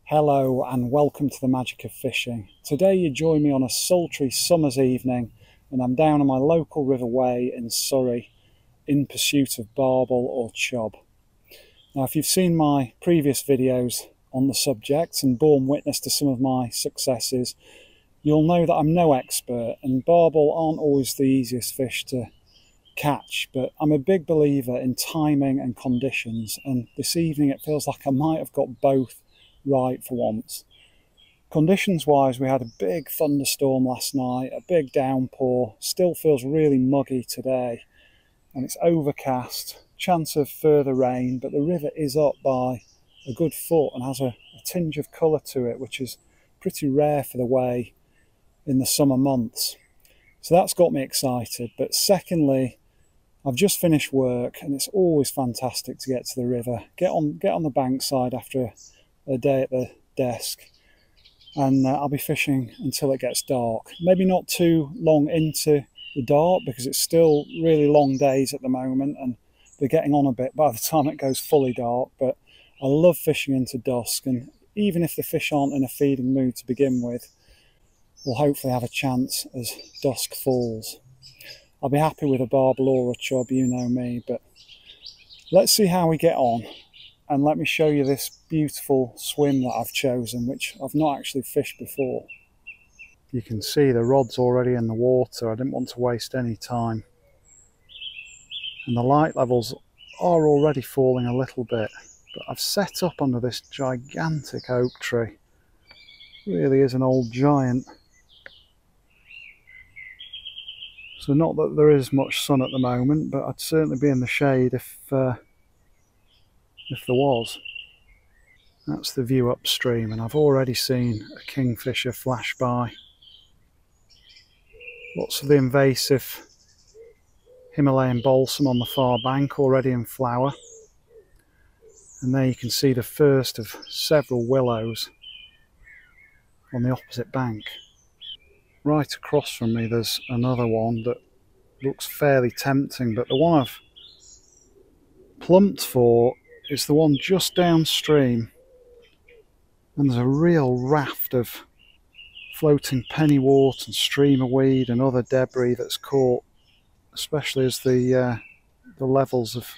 Hello and welcome to the magic of fishing. Today you join me on a sultry summer's evening and I'm down on my local River Wey in Surrey in pursuit of barbel or chub. Now if you've seen my previous videos on the subject and borne witness to some of my successes, you'll know that I'm no expert and barbel aren't always the easiest fish to catch, but I'm a big believer in timing and conditions, and this evening it feels like I might have got both right for once. Conditions wise, we had a big thunderstorm last night, a big downpour, still feels really muggy today, and it's overcast, chance of further rain, but the river is up by a good foot and has a tinge of colour to it, which is pretty rare for the Wey in the summer months. So that's got me excited. But secondly, I've just finished work and it's always fantastic to get to the river, get on the bankside after a day at the desk, and I'll be fishing until it gets dark. Maybe not too long into the dark because it's still really long days at the moment and they're getting on a bit by the time it goes fully dark, but I love fishing into dusk, and even if the fish aren't in a feeding mood to begin with, we'll hopefully have a chance as dusk falls. I'll be happy with a barbel or a chub, you know me, but let's see how we get on. And let me show you this beautiful swim that I've chosen, which I've not actually fished before. You can see the rod's already in the water. I didn't want to waste any time. And the light levels are already falling a little bit, but I've set up under this gigantic oak tree. It really is an old giant. So not that there is much sun at the moment, but I'd certainly be in the shade if there was. That's the view upstream, and I've already seen a kingfisher flash by. Lots of the invasive Himalayan balsam on the far bank already in flower. And there you can see the first of several willows on the opposite bank. Right across from me there's another one that looks fairly tempting, but the one I've plumped for is the one just downstream, and there's a real raft of floating pennywort and streamer weed and other debris that's caught, especially as the levels have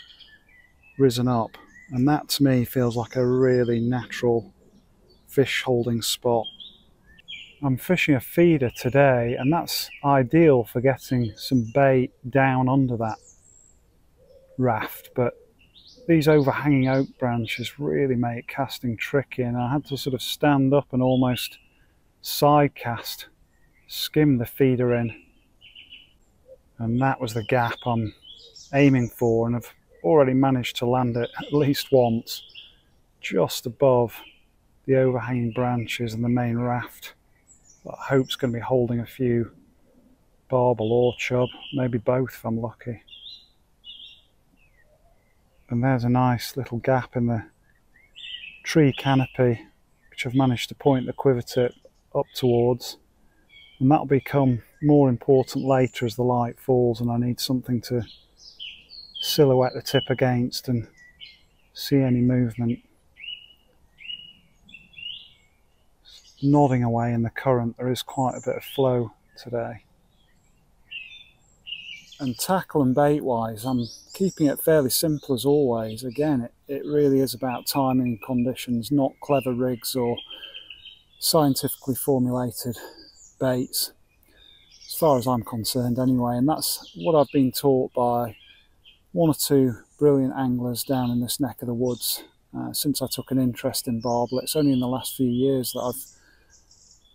risen up, and that to me feels like a really natural fish holding spot. I'm fishing a feeder today, and that's ideal for getting some bait down under that raft, but these overhanging oak branches really make casting tricky, and I had to sort of stand up and almost side cast, skim the feeder in, and that was the gap I'm aiming for, and I've already managed to land it at least once just above the overhanging branches and the main raft. But I hope it's going to be holding a few barbel or chub, maybe both if I'm lucky. And there's a nice little gap in the tree canopy, which I've managed to point the quiver tip up towards, and that'll become more important later as the light falls and I need something to silhouette the tip against and see any movement. Nodding away in the current, there is quite a bit of flow today. And tackle and bait wise, I'm keeping it fairly simple as always. Again, it really is about timing and conditions, not clever rigs or scientifically formulated baits, as far as I'm concerned anyway. And that's what I've been taught by one or two brilliant anglers down in this neck of the woods since I took an interest in barbel. It's only in the last few years that I've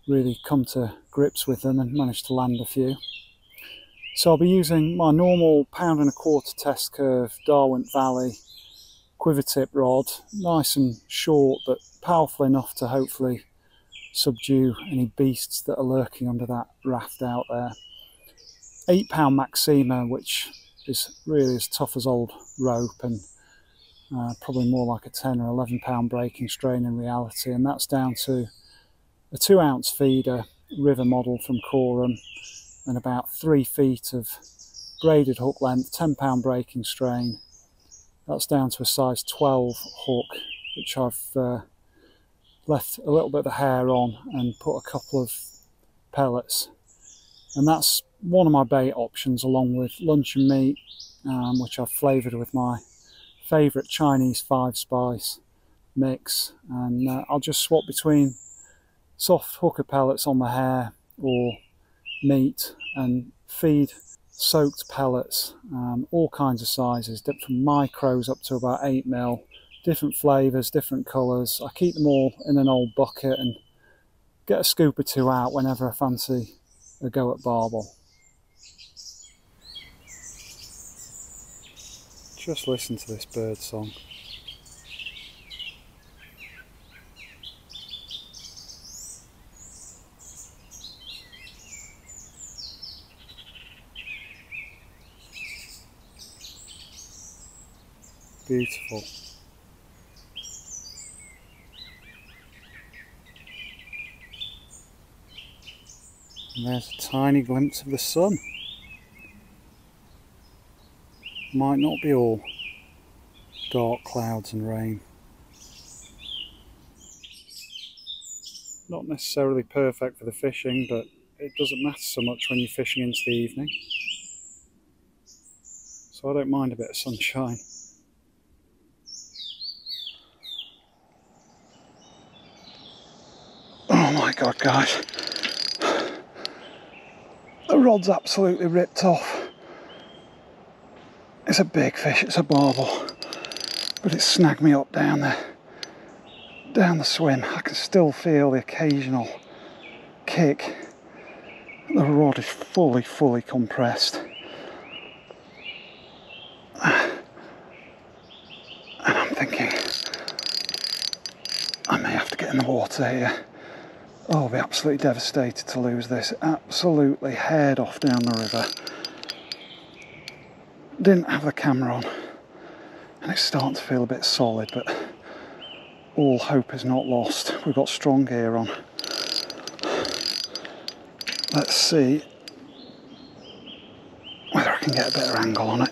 really come to grips with them and managed to land a few. So I'll be using my normal 1¼ pound test curve Darwent Valley quiver tip rod, nice and short but powerful enough to hopefully subdue any beasts that are lurking under that raft out there. 8-pound Maxima, which is really as tough as old rope, and probably more like a 10 or 11-pound breaking strain in reality, and that's down to a 2-ounce feeder, river model from Coram, and about 3 feet of braided hook length, 10-pound breaking strain. That's down to a size 12 hook, which I've left a little bit of the hair on and put a couple of pellets. And that's one of my bait options, along with luncheon meat, which I've flavoured with my favourite Chinese 5-spice mix. And I'll just swap between soft hooker pellets on the hair or meat and feed soaked pellets, all kinds of sizes, from micros up to about 8mm, different flavours, different colours. I keep them all in an old bucket and get a scoop or two out whenever I fancy a go at barbel. Just listen to this bird song. Beautiful. And there's a tiny glimpse of the sun. Might not be all dark clouds and rain. Not necessarily perfect for the fishing, but it doesn't matter so much when you're fishing into the evening. So I don't mind a bit of sunshine. Oh my God, guys. The rod's absolutely ripped off. It's a big fish, it's a barbel, but it snagged me up down the swim. I can still feel the occasional kick. The rod is fully compressed. And I'm thinking, I may have to get in the water here. Oh, I'll be absolutely devastated to lose this. Absolutely haired off down the river. Didn't have the camera on, and it's starting to feel a bit solid, but all hope is not lost. We've got strong gear on. Let's see whether I can get a better angle on it.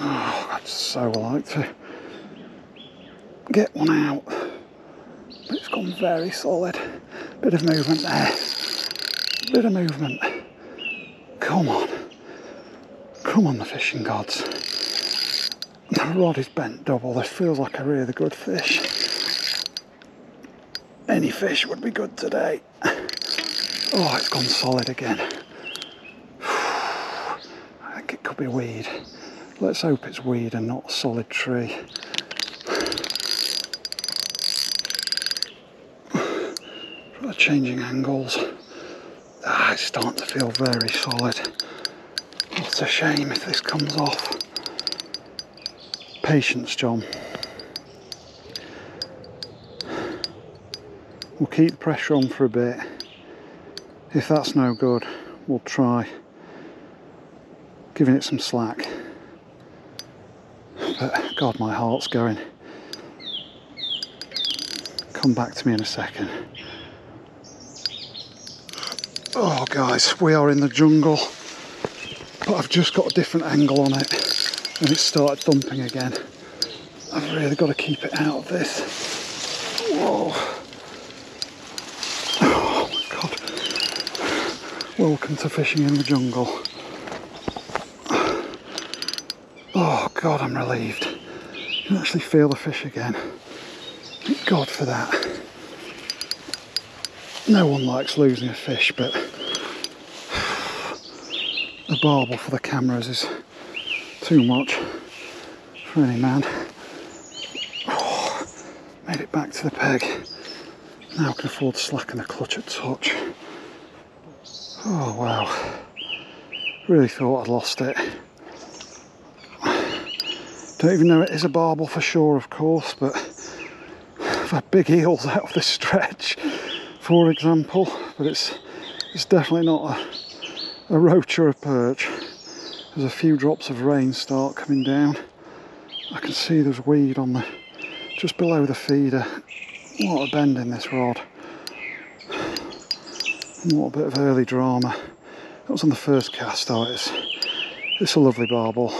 Oh, I'd so like to get one out, but it's gone very solid. Bit of movement there. Bit of movement. Come on. Come on, the fishing gods. The rod is bent double. This feels like a really good fish. Any fish would be good today. Oh, it's gone solid again. I think it could be weed. Let's hope it's weed and not a solid tree. Changing angles. It's starting to feel very solid. What a shame if this comes off. Patience, John. We'll keep the pressure on for a bit. If that's no good, we'll try giving it some slack. But God, my heart's going. Come back to me in a second. Oh guys, we are in the jungle, but I've just got a different angle on it and it started thumping again. I've really got to keep it out of this. Whoa. Oh my God. Welcome to fishing in the jungle. Oh God, I'm relieved. You can actually feel the fish again. Thank God for that. No one likes losing a fish, but the barbel for the cameras is too much for any man. Oh, made it back to the peg. Now I can afford to slacken the clutch a touch. Oh wow. Really thought I'd lost it. Don't even know it is a barbel for sure, of course, but I've had big eels out of this stretch, for example, but it's definitely not a roach or a perch. There's a few drops of rain start coming down. I can see there's weed on just below the feeder. What a bend in this rod. What a bit of early drama. That was on the first cast, though. It's It's a lovely barbel.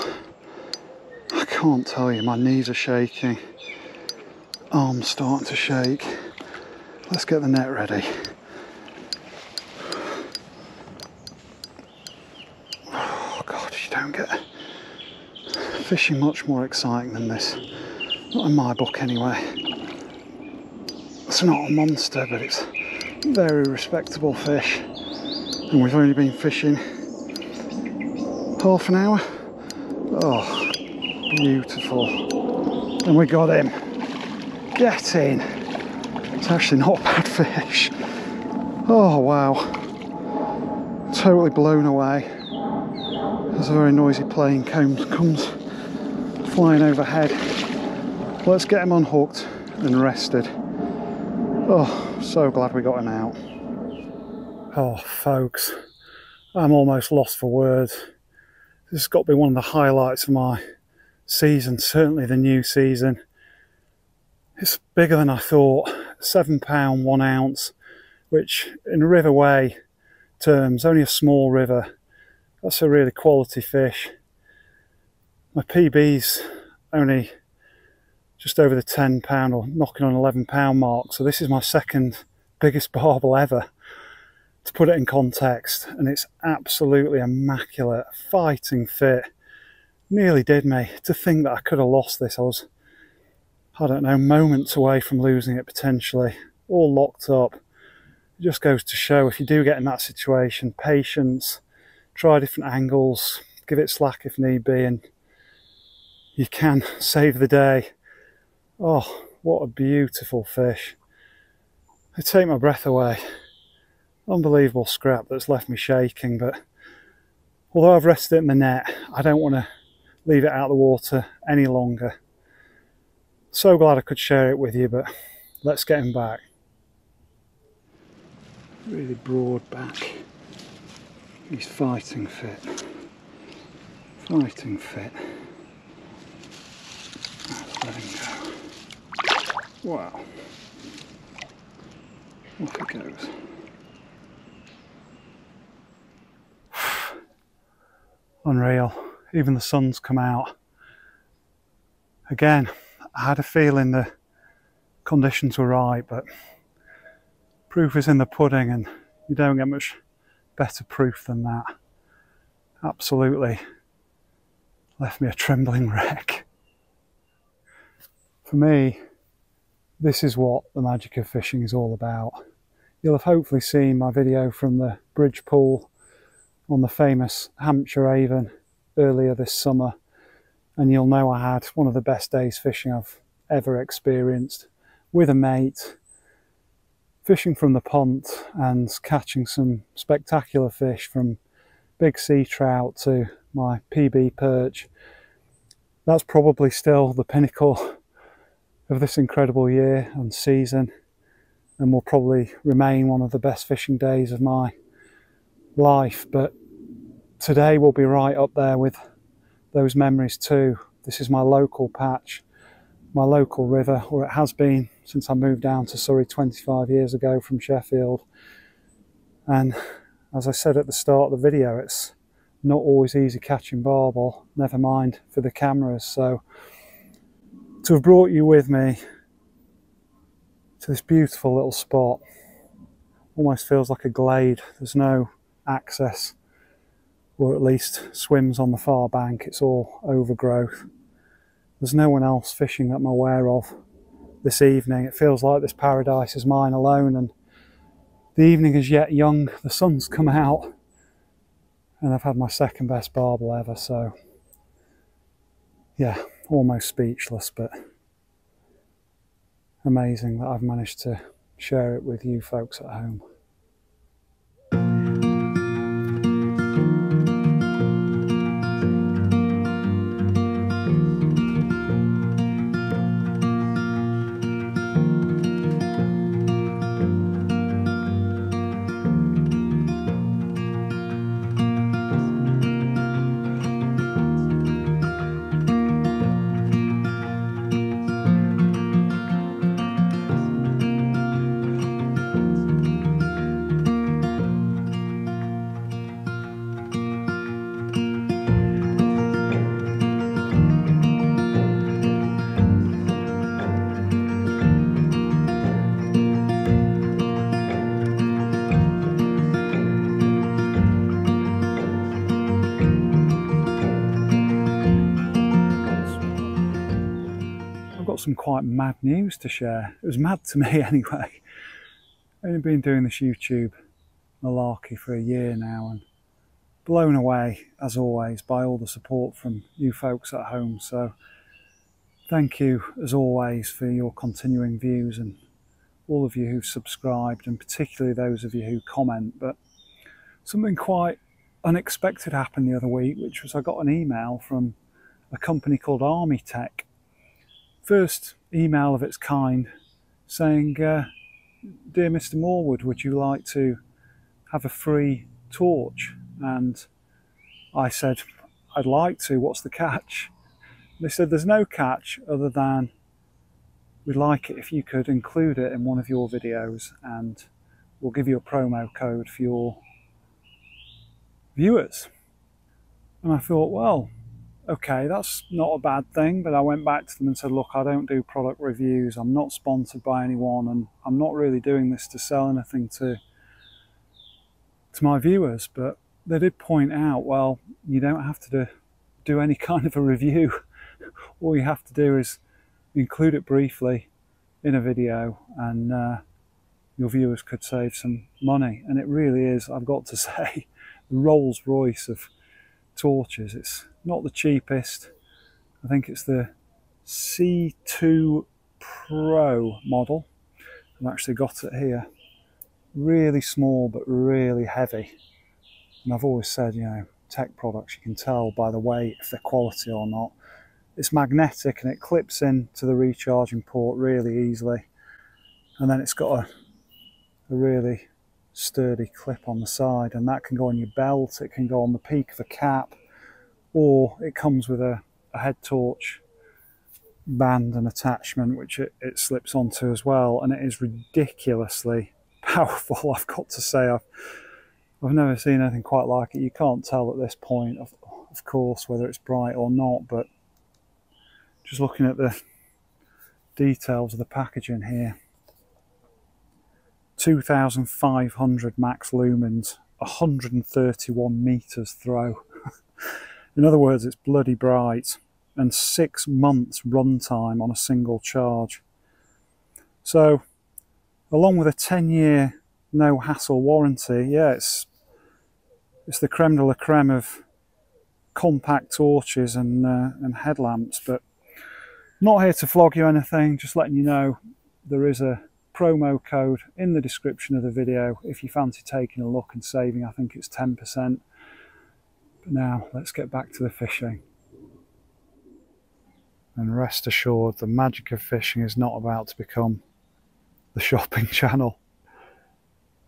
I can't tell you, my knees are shaking, arms starting to shake. Let's get the net ready. Oh God, you don't get fishing much more exciting than this. Not in my book anyway. It's not a monster, but it's a very respectable fish. And we've only been fishing half an hour. Oh, beautiful. And we got him. Get in. It's actually not a bad fish. Oh wow. Totally blown away. There's a very noisy plane comes flying overhead. Let's get him unhooked and rested. Oh, so glad we got him out. Oh folks, I'm almost lost for words. This has got to be one of the highlights of my season, certainly the new season. It's bigger than I thought, £7 1 ounce, which in River Wey terms, only a small river. That's a really quality fish. My PB's only just over the £10 or knocking on £11 mark, so this is my second biggest barbel ever, to put it in context, and it's absolutely immaculate, fighting fit. Nearly did me. To think that I could have lost this, I was, I don't know, moments away from losing it potentially, all locked up. It just goes to show, if you do get in that situation, patience, try different angles, give it slack if need be, and you can save the day. Oh, what a beautiful fish. They take my breath away. Unbelievable scrap that's left me shaking, but although I've rested it in the net, I don't want to leave it out of the water any longer. So glad I could share it with you, but let's get him back. Really broad back. He's fighting fit. Fighting fit. Let's let him go. Wow. Off he goes. Unreal. Even the sun's come out. Again, I had a feeling the conditions were right, but proof is in the pudding, and you don't get much better proof than that. Absolutely left me a trembling wreck. For me, this is what the magic of fishing is all about. You'll have hopefully seen my video from the bridge pool on the famous Hampshire Avon earlier this summer, and you'll know I had one of the best days fishing I've ever experienced, with a mate, fishing from the pond and catching some spectacular fish, from big sea trout to my PB perch. That's probably still the pinnacle of this incredible year and season, and will probably remain one of the best fishing days of my life. But today will be right up there with those memories too. This is my local patch, my local river, or it has been since I moved down to Surrey 25 years ago from Sheffield. And as I said at the start of the video, it's not always easy catching barbel, never mind for the cameras. So to have brought you with me to this beautiful little spot, almost feels like a glade. There's no access, or at least swims on the far bank. It's all overgrowth. There's no one else fishing that I'm aware of this evening. It feels like this paradise is mine alone, and the evening is yet young. The sun's come out, and I've had my second best barbel ever. So yeah, almost speechless, but amazing that I've managed to share it with you folks at home. some quite mad news to share. It was mad to me anyway. I've only been doing this YouTube malarkey for a year now and blown away, as always, by all the support from you folks at home. So thank you, as always, for your continuing views and all of you who've subscribed, and particularly those of you who comment. But something quite unexpected happened the other week, which was I got an email from a company called Armitech. First email of its kind saying, "Dear Mr. Morwood, would you like to have a free torch?" And I said, "I'd like to, what's the catch?" They said, "There's no catch other than we'd like it if you could include it in one of your videos, and we'll give you a promo code for your viewers." And I thought, well, okay, that's not a bad thing. But I went back to them and said, look, I don't do product reviews, I'm not sponsored by anyone, and I'm not really doing this to sell anything to my viewers. But they did point out, well, you don't have to do any kind of a review. All you have to do is include it briefly in a video, and your viewers could save some money. And it really is, I've got to say, the Rolls Royce of torches. It's not the cheapest. I think it's the C2 Pro model. I've actually got it here. Really small but really heavy. And I've always said, you know, tech products, you can tell by the weight if they're quality or not. It's magnetic and it clips in to the recharging port really easily. And then it's got a really sturdy clip on the side, and that can go on your belt, it can go on the peak of a cap, or it comes with a head torch band and attachment which it slips onto as well. And it is ridiculously powerful, I've got to say. I've never seen anything quite like it. You can't tell at this point, of course, whether it's bright or not, but just looking at the details of the packaging here, 2,500 max lumens, 131 meters throw. In other words, it's bloody bright, and 6 months runtime on a single charge. So, along with a 10-year no hassle warranty, yeah, it's the creme de la creme of compact torches and headlamps. But not here to flog you anything, just letting you know there is a promo code in the description of the video if you fancy taking a look and saving. I think it's 10%. But now let's get back to the fishing. And rest assured, the magic of fishing is not about to become the shopping channel.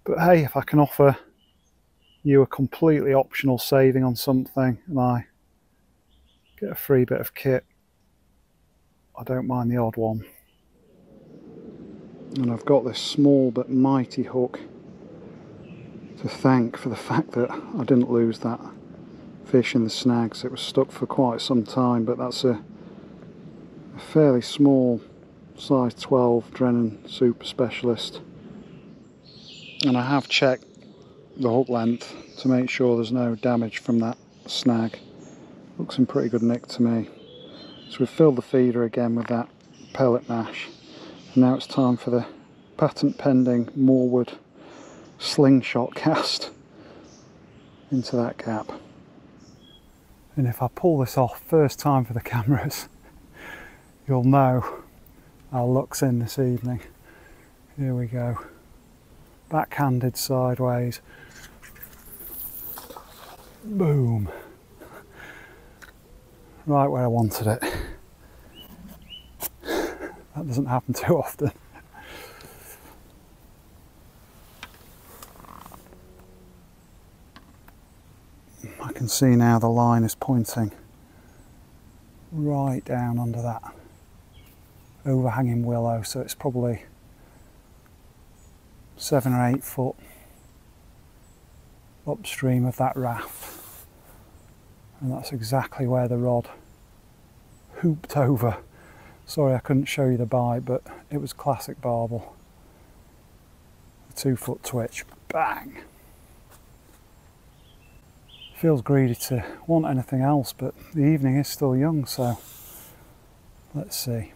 But hey, if I can offer you a completely optional saving on something and I get a free bit of kit, I don't mind the odd one. And I've got this small but mighty hook to thank for the fact that I didn't lose that fish in the snags. It was stuck for quite some time, but that's a fairly small size 12 Drennan Super Specialist. And I have checked the hook length to make sure there's no damage from that snag. Looks in pretty good nick to me. So we've filled the feeder again with that pellet mash. And now it's time for the patent pending Morwood slingshot cast into that gap. And if I pull this off first time for the cameras, you'll know how luck's in this evening. Here we go. Backhanded sideways. Boom. Right where I wanted it. That doesn't happen too often. I can see now the line is pointing right down under that overhanging willow, so it's probably 7 or 8 foot upstream of that raft, and that's exactly where the rod hooped over. Sorry I couldn't show you the bite, but it was classic barbel. A 2 foot twitch, bang! Feels greedy to want anything else, but the evening is still young, so let's see.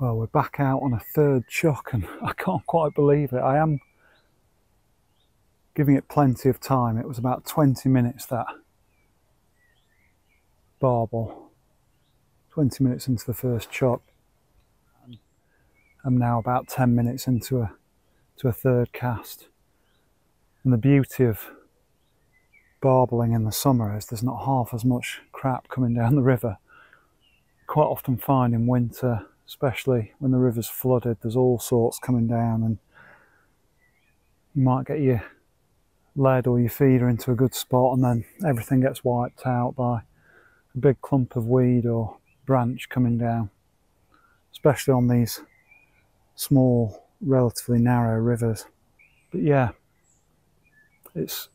Well, we're back out on a third chuck and I can't quite believe it. I am giving it plenty of time. It was about 20 minutes, that barbel. 20 minutes into the first chuck. I'm now about 10 minutes into a third cast. And the beauty of barbeling in the summer is there's not half as much crap coming down the river. Quite often find in winter, especially when the river's flooded, there's all sorts coming down, and you might get your lead or your feeder into a good spot and then everything gets wiped out by a big clump of weed or branch coming down, especially on these small, relatively narrow rivers. But yeah, it's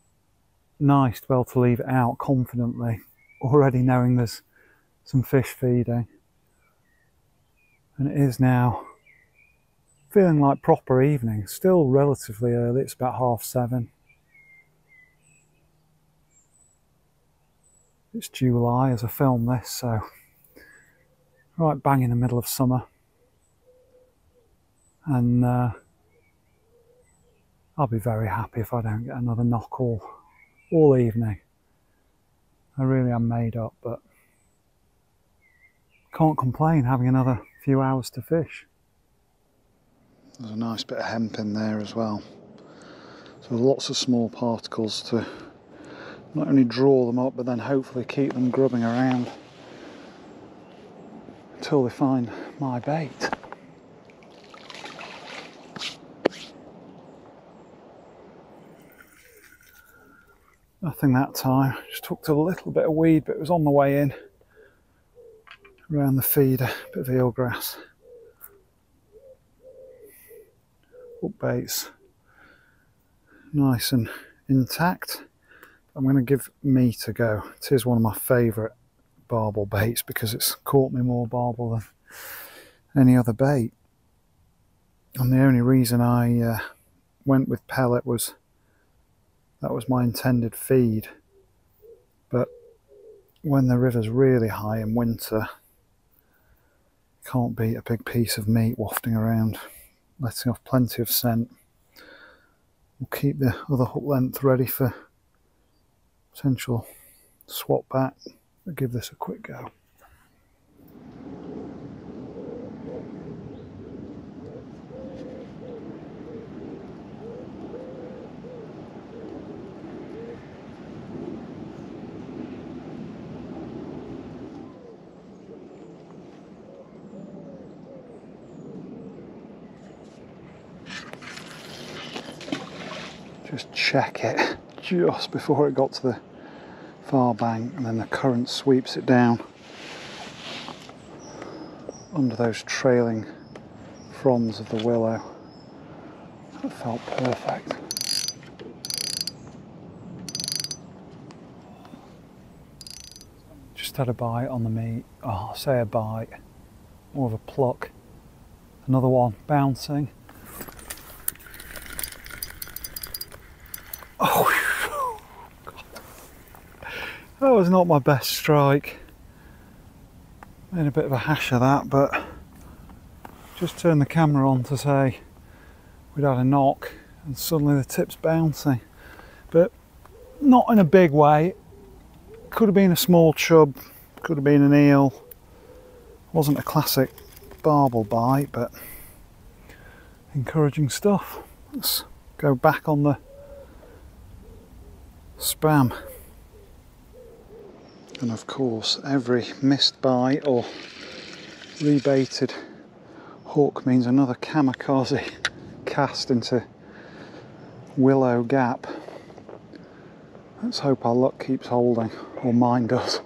nice to be able to leave it out confidently, already knowing there's some fish feeding. And it is now feeling like proper evening, still relatively early, it's about 7:30. It's July as I film this, so right bang in the middle of summer. And I'll be very happy if I don't get another knock all evening. I really am made up, but can't complain having another few hours to fish. There's a nice bit of hemp in there as well. So lots of small particles to not only draw them up, but then hopefully keep them grubbing around until they find my bait. Nothing that time, just hooked a little bit of weed, but it was on the way in around the feeder, bit of eelgrass. Hook baits nice and intact. I'm going to give meat a go. It is one of my favourite barbel baits because it's caught me more barbel than any other bait. And the only reason I went with pellet was that was my intended feed. But when the river's really high in winter, can't beat a big piece of meat wafting around, letting off plenty of scent. We'll keep the other hook length ready for potential swap back. I'll give this a quick go. Just check it just before it got to the far bank, and then the current sweeps it down under those trailing fronds of the willow. That felt perfect. Just had a bite on the meat. Oh, I say a bite, more of a pluck. Another one bouncing. Oh, God. That was not my best strike. Made a bit of a hash of that, but just turned the camera on to say we'd had a knock and suddenly the tip's bouncing. But not in a big way. Could have been a small chub, could have been an eel. Wasn't a classic barbel bite, but encouraging stuff. Let's go back on the spam. And of course, every missed bite or rebaited hook means another kamikaze cast into Willow Gap. Let's hope our luck keeps holding, or mine does.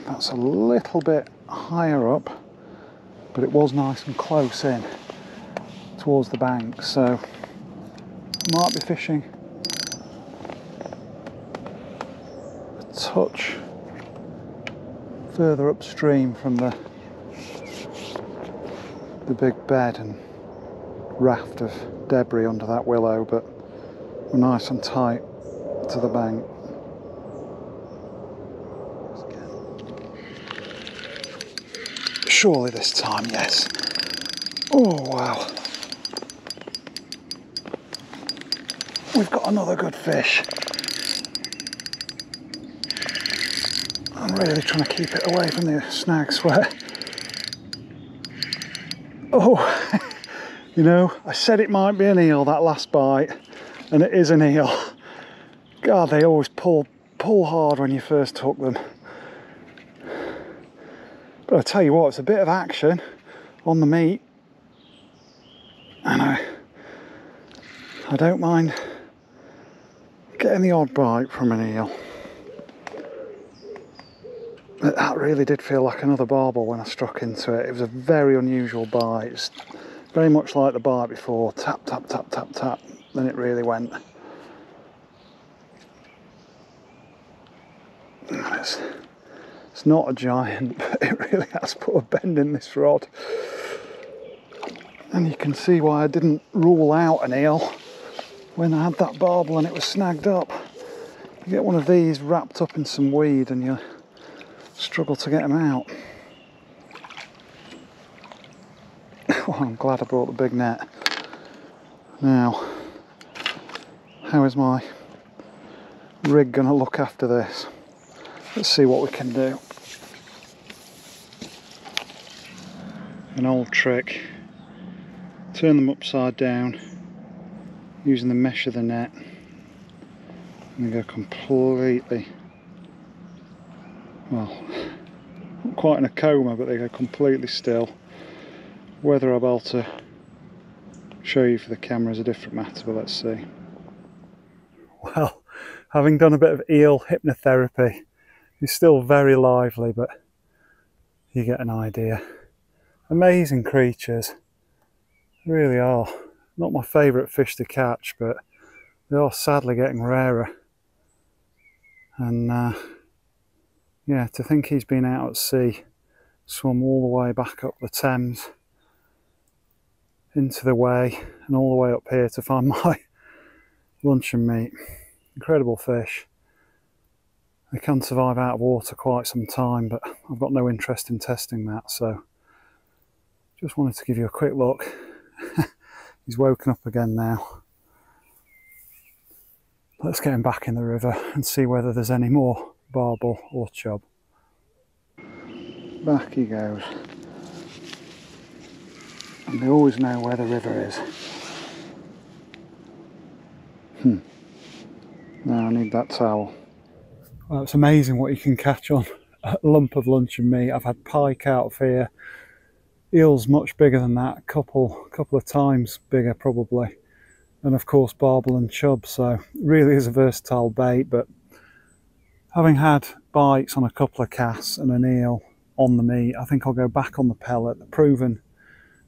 That's a little bit higher up, but it was nice and close in towards the bank, so might be fishing a touch further upstream from the big bed and raft of debris under that willow, but we're nice and tight to the bank. surely this time, yes. Oh wow. We've got another good fish. I'm really trying to keep it away from the snag sweat. Oh, you know, I said it might be an eel, that last bite, and it is an eel. God, they always pull hard when you first hook them. But I tell you what, it's a bit of action on the meat, and I don't mind getting the odd bite from an eel. But that really did feel like another barbel when I struck into it. It was a very unusual bite. It's very much like the bite before. Tap, tap, tap, tap, tap. Then it really went. It's not a giant, but it really has put a bend in this rod. And you can see why I didn't rule out an eel when I had that barbel and it was snagged up. You get one of these wrapped up in some weed and you struggle to get them out. Oh, I'm glad I brought the big net. Now, how is my rig going to look after this? Let's see what we can do. An old trick. Turn them upside down using the mesh of the net and they go completely, well, not quite in a coma, but they go completely still. Whether I'll be able to show you for the camera is a different matter, but let's see. Well, having done a bit of eel hypnotherapy, he's still very lively, but you get an idea. Amazing creatures, they really are. Not my favourite fish to catch, but they are sadly getting rarer. And yeah, to think he's been out at sea, swum all the way back up the Thames, into the Wey, and all the way up here to find my luncheon meat. Incredible fish. They can survive out of water quite some time, but I've got no interest in testing that, so just wanted to give you a quick look. He's woken up again now. Let's get him back in the river and see whether there's any more barbel or chub. Back he goes. And they always know where the river is. Now I need that towel. Well, it's amazing what you can catch on a lump of luncheon meat. I've had pike out of here. Eels much bigger than that, couple of times bigger probably, and of course barbel and chub, so really is a versatile bait. But having had bites on a couple of casts and an eel on the meat, I think I'll go back on the pellet, the proven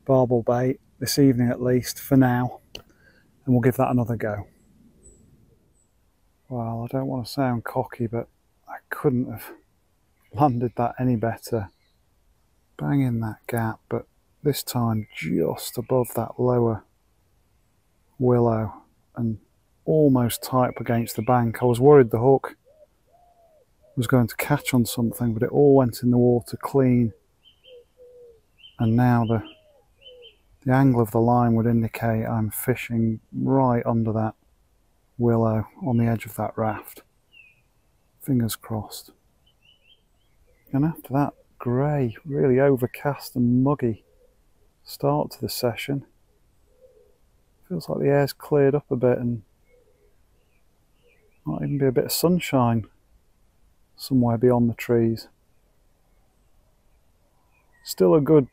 barbel bait, this evening at least for now, and we'll give that another go. Well, I don't want to sound cocky, but I couldn't have landed that any better. Bang in that gap, but this time just above that lower willow and almost tight up against the bank. I was worried the hook was going to catch on something, but it all went in the water clean, and now the angle of the line would indicate I'm fishing right under that willow on the edge of that raft. Fingers crossed. And after that grey, really overcast and muggy start to the session, feels like the air's cleared up a bit and might even be a bit of sunshine somewhere beyond the trees. Still a good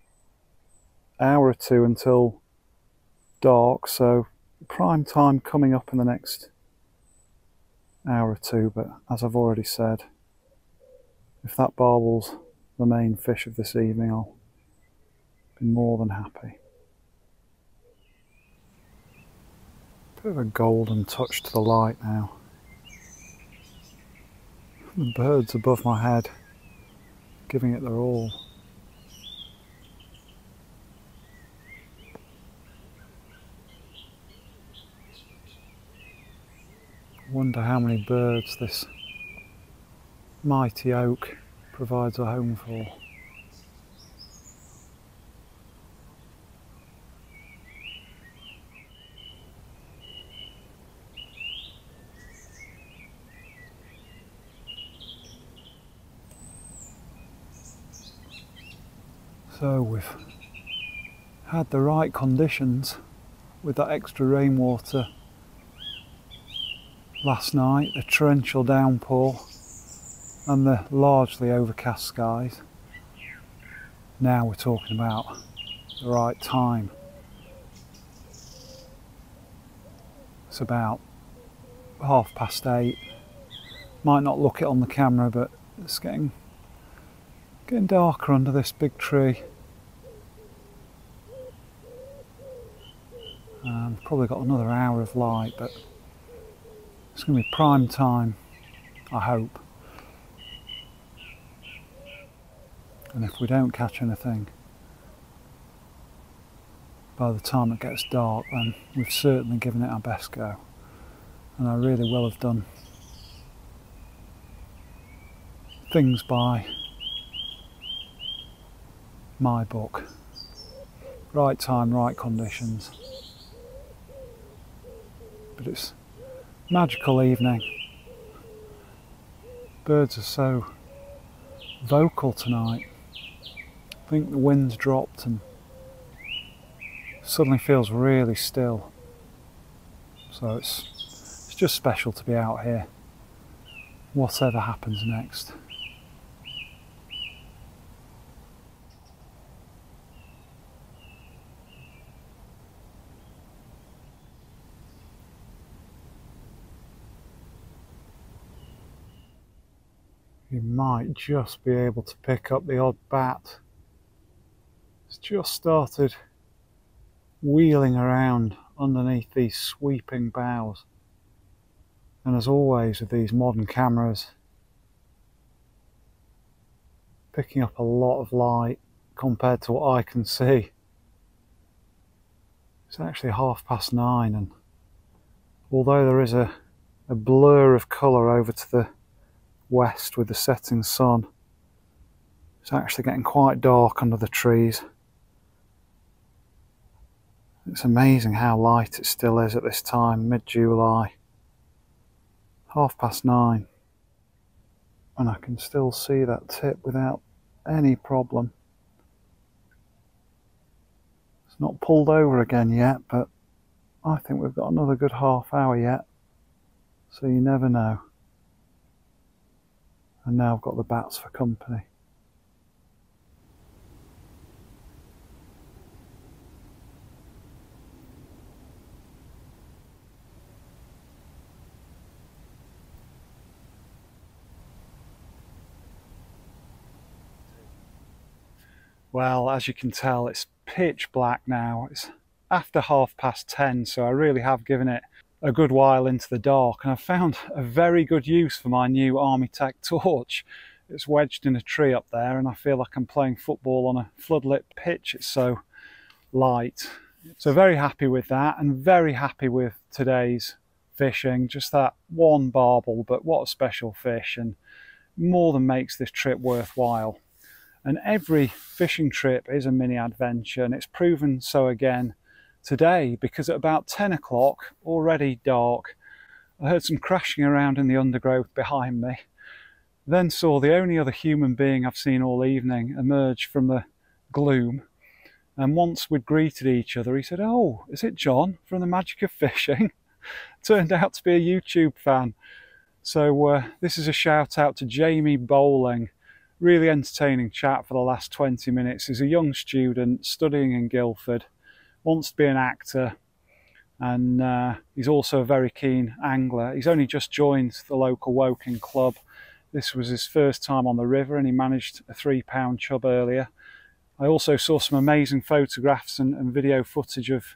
hour or two until dark, so prime time coming up in the next hour or two, but as I've already said, if that barbel's the main fish of this evening, I'll be more than happy. Bit of a golden touch to the light now. The birds above my head giving it their all. I wonder how many birds this mighty oak provides a home for. So we've had the right conditions with that extra rainwater last night, the torrential downpour and the largely overcast skies. Now we're talking about the right time. It's about 8:30. Might not look it on the camera, but it's getting darker under this big tree. Probably got another hour of light, but it's going to be prime time, I hope. And if we don't catch anything by the time it gets dark, then we've certainly given it our best go. And I really will have done things by my book. Right time, right conditions. But it's a magical evening. Birds are so vocal tonight. I think the wind's dropped and suddenly feels really still. So it's just special to be out here, whatever happens next. You might just be able to pick up the odd bat. It's just started wheeling around underneath these sweeping boughs. And as always with these modern cameras, picking up a lot of light compared to what I can see. It's actually 9:30, and although there is a blur of colour over to the west with the setting sun, it's actually getting quite dark under the trees. It's amazing how light it still is at this time, mid-July. 9:30, and I can still see that tip without any problem. It's not pulled over again yet, but I think we've got another good half hour yet, so you never know. And now I've got the bats for company. Well, as you can tell, it's pitch black now. It's after 10:30, so I really have given it a good while into the dark, and I've found a very good use for my new Armitech torch. It's wedged in a tree up there, and I feel like I'm playing football on a floodlit pitch. It's so light. So very happy with that, and very happy with today's fishing. Just that one barbel, but what a special fish, and more than makes this trip worthwhile. And every fishing trip is a mini adventure, and it's proven so again today, because at about 10 o'clock, already dark, I heard some crashing around in the undergrowth behind me, then saw the only other human being I've seen all evening emerge from the gloom. And once we'd greeted each other, he said, "Oh, is it John from the Magic of Fishing?" Turned out to be a YouTube fan. So this is a shout out to Jamie Bowling. Really entertaining chat for the last 20 minutes. He's a young student studying in Guildford, wants to be an actor, and he's also a very keen angler. He's only just joined the local Woking club. This was his first time on the river, and he managed a 3-pound chub earlier. I also saw some amazing photographs and video footage of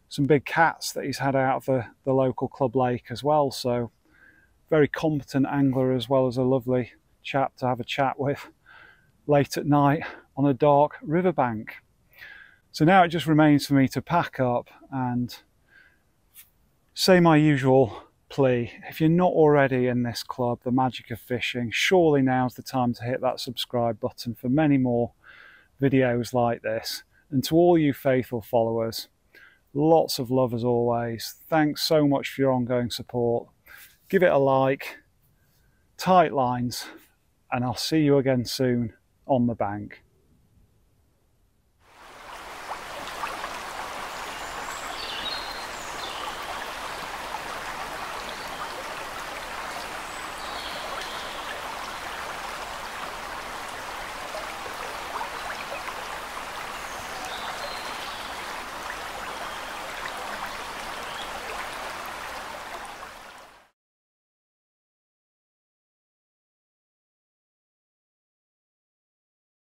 some big cats that he's had out of the local club lake as well. So very competent angler, as well as a lovely chap to have a chat with late at night on a dark riverbank. So now it just remains for me to pack up and say my usual plea. If you're not already in this club, the Magic of Fishing, surely now's the time to hit that subscribe button for many more videos like this. And to all you faithful followers, lots of love as always. Thanks so much for your ongoing support. Give it a like, tight lines, and I'll see you again soon on the bank.